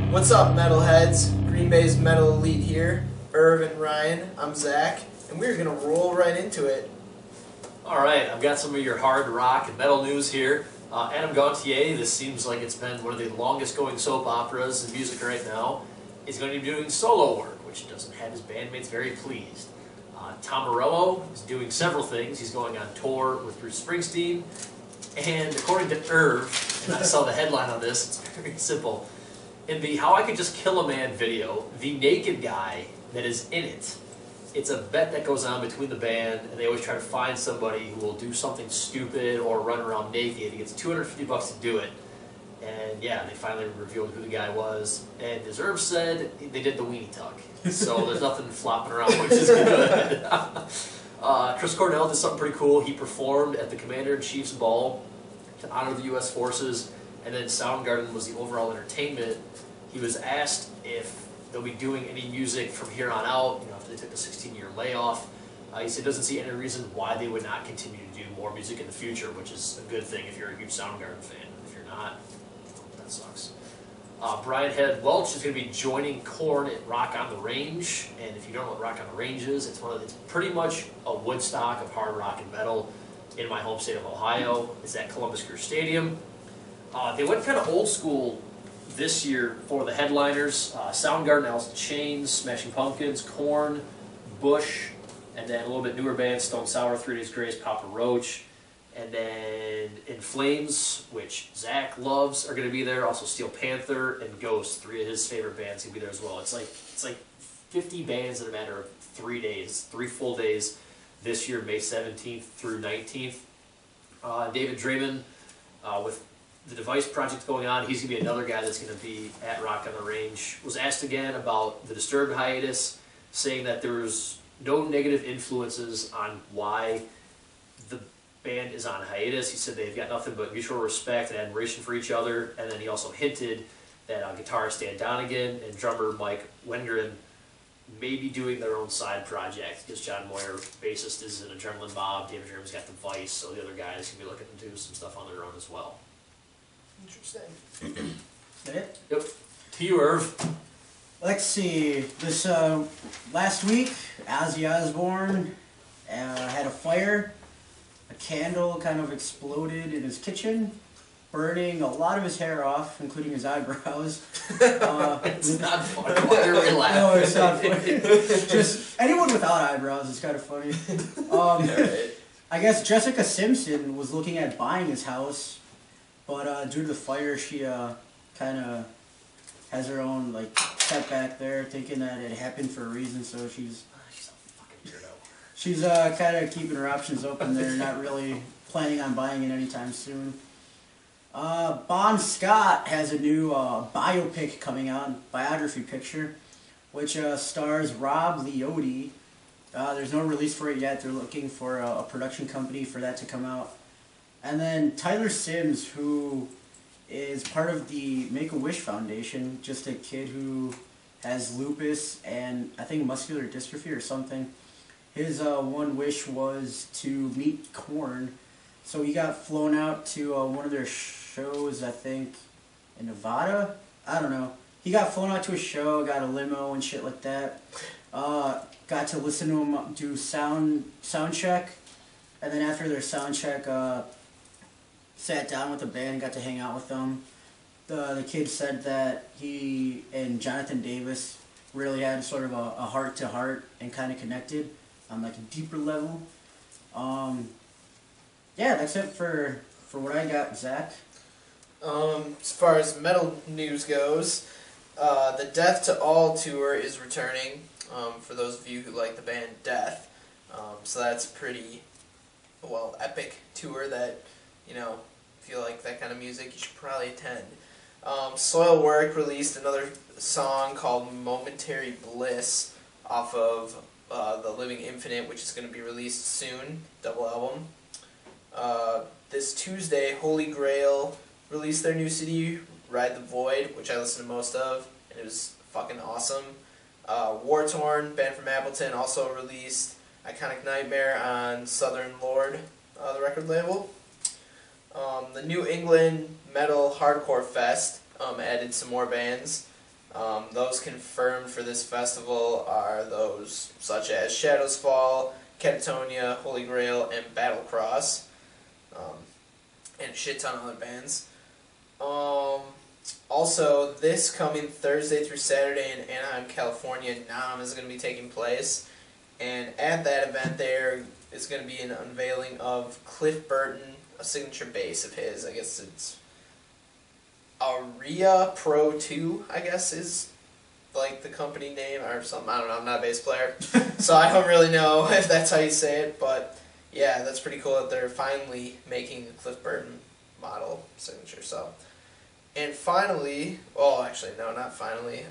What's up, metalheads? Green Bay's Metal Elite here. Irv and Ryan, I'm Zach, and we're gonna roll right into it. Alright, I've got some of your hard rock and metal news here. Adam Gautier, this seems like it's been one of the longest going soap operas in music right now, is going to be doing solo work, which doesn't have his bandmates very pleased. Tom Morello is doing several things. He's going on tour with Bruce Springsteen, and according to Irv, and I saw the headline on this, it's very simple. In the How I Could Just Kill a Man video, the naked guy that is in it, it's a bet that goes on between the band, and they always try to find somebody who will do something stupid or run around naked. He gets $250 to do it. And yeah, they finally revealed who the guy was. And as Irv said, they did the weenie tuck. So there's nothing flopping around, which is good. Chris Cornell did something pretty cool. He performed at the Commander-in-Chief's Ball to honor the U.S. forces, and then Soundgarden was the overall entertainment. He was asked if they'll be doing any music from here on out, after they took a 16-year layoff. He said he doesn't see any reason why they would not continue to do more music in the future, which is a good thing if you're a huge Soundgarden fan. If you're not, that sucks. Brian Head Welch is going to be joining Korn at Rock on the Range, and if you don't know what Rock on the Range is, it's pretty much a Woodstock of hard rock and metal in my home state of Ohio. It's at Columbus Crew Stadium. They went kind of old school this year for the headliners. Soundgarden, Alice in Chains, Smashing Pumpkins, Korn, Bush, and then a little bit newer bands, Stone Sour, 3 Days Grace, Papa Roach, and then In Flames, which Zach loves, are going to be there. Also Steel Panther and Ghost, 3 of his favorite bands, can be there as well. It's like 50 bands in a matter of 3 days, 3 full days this year, May 17th through 19th. David Draymond, with the Device project going on, he's going to be another guy that's going to be at Rock on the Range. Was asked again about the Disturbed hiatus, saying that there's no negative influences on why the band is on hiatus. He said they've got nothing but mutual respect and admiration for each other, and then he also hinted that guitarist Dan Donegan and drummer Mike Wengren may be doing their own side project, because John Moyer, bassist, is in Adrenaline Mob, David Draymond's got Device, so the other guys can be looking to do some stuff on their own as well. Interesting. Is that it? Yep. To you, Irv. Let's see. This last week, Ozzy Osbourne had a fire. A candle kind of exploded in his kitchen, burning a lot of his hair off, including his eyebrows. It's not funny. Why are we laughing? No, it's not funny. Just anyone without eyebrows is kind of funny. I guess Jessica Simpson was looking at buying his house, but due to the fire, she kind of has her own setback there, thinking that it happened for a reason. So she's a fucking weirdo. She's kind of keeping her options open there, not really planning on buying it anytime soon. Bon Scott has a new biopic coming out, biography picture, which stars Rob Leotti. There's no release for it yet. They're looking for a production company for that to come out. And then Tyler Sims, who is part of the Make-A-Wish Foundation, just a kid who has lupus and I think muscular dystrophy or something. His one wish was to meet Korn, so he got flown out to one of their shows, I think, in Nevada? I don't know. He got flown out to a show, got a limo and shit like that. Got to listen to him do sound check, and then after their sound check, sat down with the band and got to hang out with them. The kid said that he and Jonathan Davis really had sort of a heart-to-heart and kind of connected on a deeper level. Yeah, that's it for what I got, Zach. As far as metal news goes, the Death to All tour is returning, for those of you who like the band Death. So that's a pretty, epic tour that, if you like that kind of music, you should probably attend. Soilwork released another song called Momentary Bliss off of The Living Infinite, which is going to be released soon, double album. This Tuesday, Holy Grail released their new CD, Ride the Void, which I listened to most of, and it was fucking awesome. War Torn, band from Appleton, also released Iconic Nightmare on Southern Lord, the record label. The New England Metal Hardcore Fest added some more bands. Those confirmed for this festival are those such as Shadows Fall, Catatonia, Holy Grail, and Battlecross, and a shit ton of other bands. Also, this coming Thursday through Saturday in Anaheim, California, NAMM is going to be taking place. And at that event there is going to be an unveiling of Cliff Burton, a signature bass of his. I guess it's Aria Pro 2, I guess is like the company name or something. I don't know, I'm not a bass player. So I don't really know if that's how you say it. But yeah, that's pretty cool that they're finally making the Cliff Burton model signature. So. And finally, well, actually, no, not finally.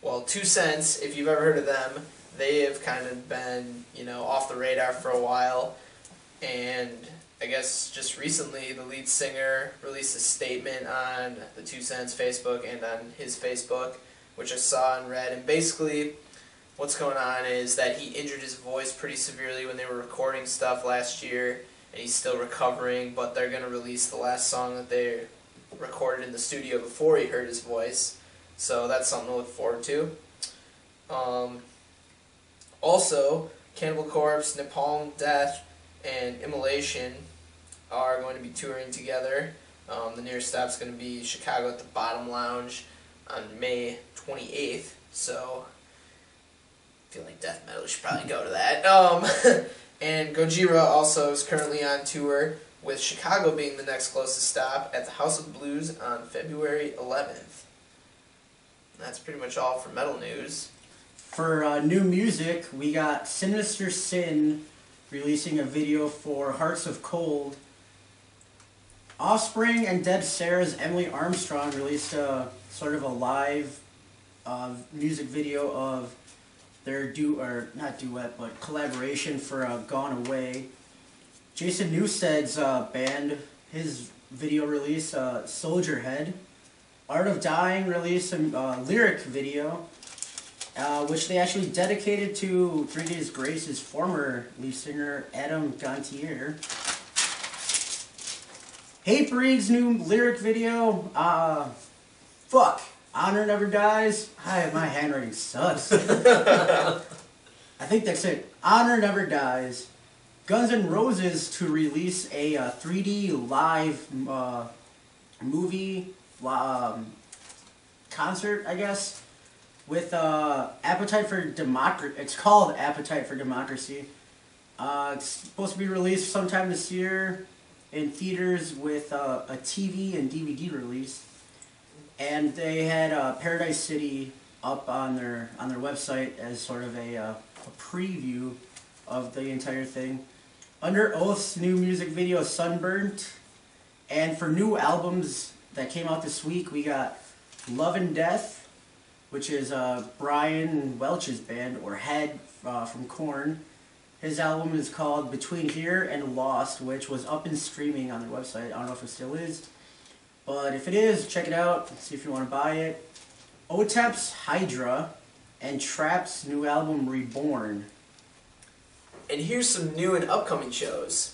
Well, 2 Cents, if you've ever heard of them, they have kind of been, off the radar for a while. And I guess just recently, the lead singer released a statement on the 2 Cents Facebook and on his Facebook, which I saw and read. And basically, what's going on is that he injured his voice pretty severely when they were recording stuff last year, and he's still recovering, but they're going to release the last song that they recorded in the studio before he hurt his voice, so that's something to look forward to. Also, Cannibal Corpse, Napalm Death, and Immolation are going to be touring together. The nearest stop is going to be Chicago at the Bottom Lounge on May 28th, so I feel like death metal should probably go to that. And Gojira also is currently on tour, with Chicago being the next closest stop at the House of Blues on February 11th. That's pretty much all for metal news. For new music, we got Sinister Sin releasing a video for Hearts of Cold. Offspring and Dead Sarah's Emily Armstrong released a sort of a live music video of their not duet, but collaboration for Gone Away. Jason Newsted's band, his video release, Soldier Head. Art of Dying released a lyric video, which they actually dedicated to 3 Days Grace's former lead singer, Adam Gontier. Hatebreed's new lyric video, Honor Never Dies. My handwriting sucks. I think that's it. Honor Never Dies. Guns N' Roses to release a 3D live movie concert, I guess, with Appetite for Democracy. It's called Appetite for Democracy. It's supposed to be released sometime this year in theaters with a TV and DVD release. And they had Paradise City up on their website as sort of a preview of the entire thing. Under Oath's new music video, Sunburnt. And for new albums that came out this week, we got Love and Death, which is Brian Welch's band, or Head, from Korn. His album is called Between Here and Lost, which was up and streaming on their website. I don't know if it still is. But if it is, check it out, see if you want to buy it. Otep's Hydra, and Trap's new album, Reborn. And here's some new and upcoming shows.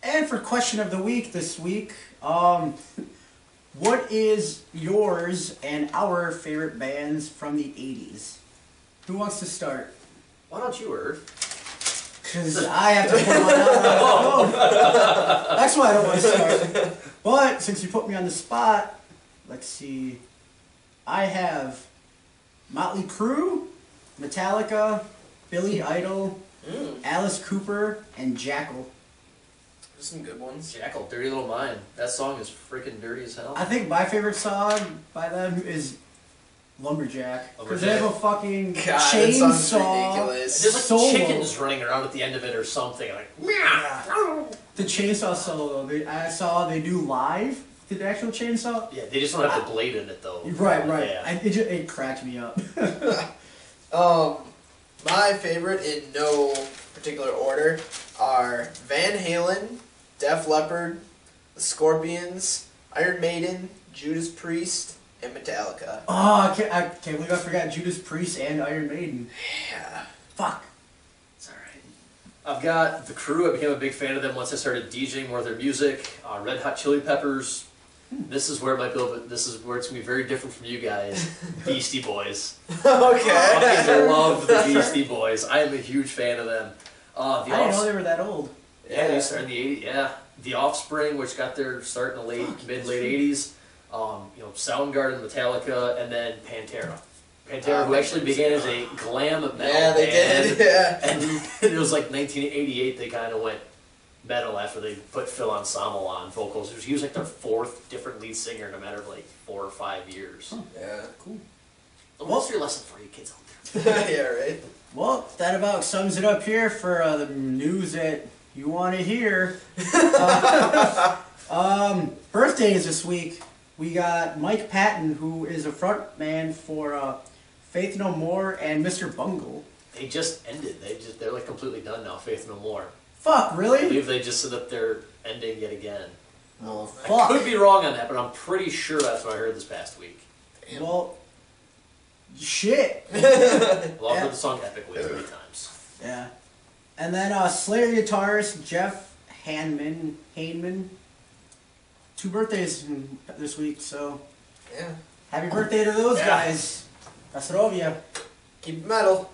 And for question of the week this week, what is yours and our favorite bands from the 80s? Who wants to start? Why don't you, Irv? Because I have to put mine on. That's why I don't want to start. But since you put me on the spot, let's see. I have Motley Crue, Metallica, Billy Idol, Alice Cooper, and Jackal. There's some good ones. Jackal, Dirty Little Mind. That song is freaking dirty as hell. I think my favorite song by them is Lumberjack. Because they have a fucking chainsaw. Ridiculous. There's like solo. chickens running around at the end of it or something. Like, Yeah. The chainsaw solo, I saw they do live. The actual chainsaw. yeah, they just don't have the blade in it though. Right. Yeah. It cracked me up. My favorite in no particular order are Van Halen, Def Leppard, the Scorpions, Iron Maiden, Judas Priest, and Metallica. Oh, I can't believe I forgot Judas Priest and Iron Maiden. Yeah. Fuck. It's alright. I've got The Crew. I became a big fan of them once I started DJing more of their music. Red Hot Chili Peppers. This is where it might be a little bit, this is where it's going to be very different from you guys. Beastie Boys. Okay. I love the Beastie Boys. I am a huge fan of them. I didn't know they were that old. Yeah, they started in the 80s. Yeah. The Offspring, which got their start in the mid-late 80s. You know, Soundgarden, Metallica, and then Pantera. Pantera, who actually began as a glam metal band. they did. Yeah. And it was like 1988 they kind of went metal after they put Phil Anselmo on vocals. He was like their fourth different lead singer in a matter of like 4 or 5 years. Huh. Yeah. Cool. What's your lesson for you kids out there? Yeah, right. Well, that about sums it up here for the news that you want to hear. Birthdays this week. We got Mike Patton, who is a front man for Faith No More and Mr. Bungle. They just ended. They're like completely done now. Faith No More. Fuck, I really? believe they just said that they're ending yet again. Oh, I fuck. could be wrong on that, but I'm pretty sure that's what I heard this past week. Damn. Well, shit. Well, I've Yeah. heard the song epically 3 times. Yeah. And then Slayer guitarist Jeff Hanneman. 2 birthdays this week, so Yeah. happy birthday to those Yeah. guys. That's it over you. Keep it metal.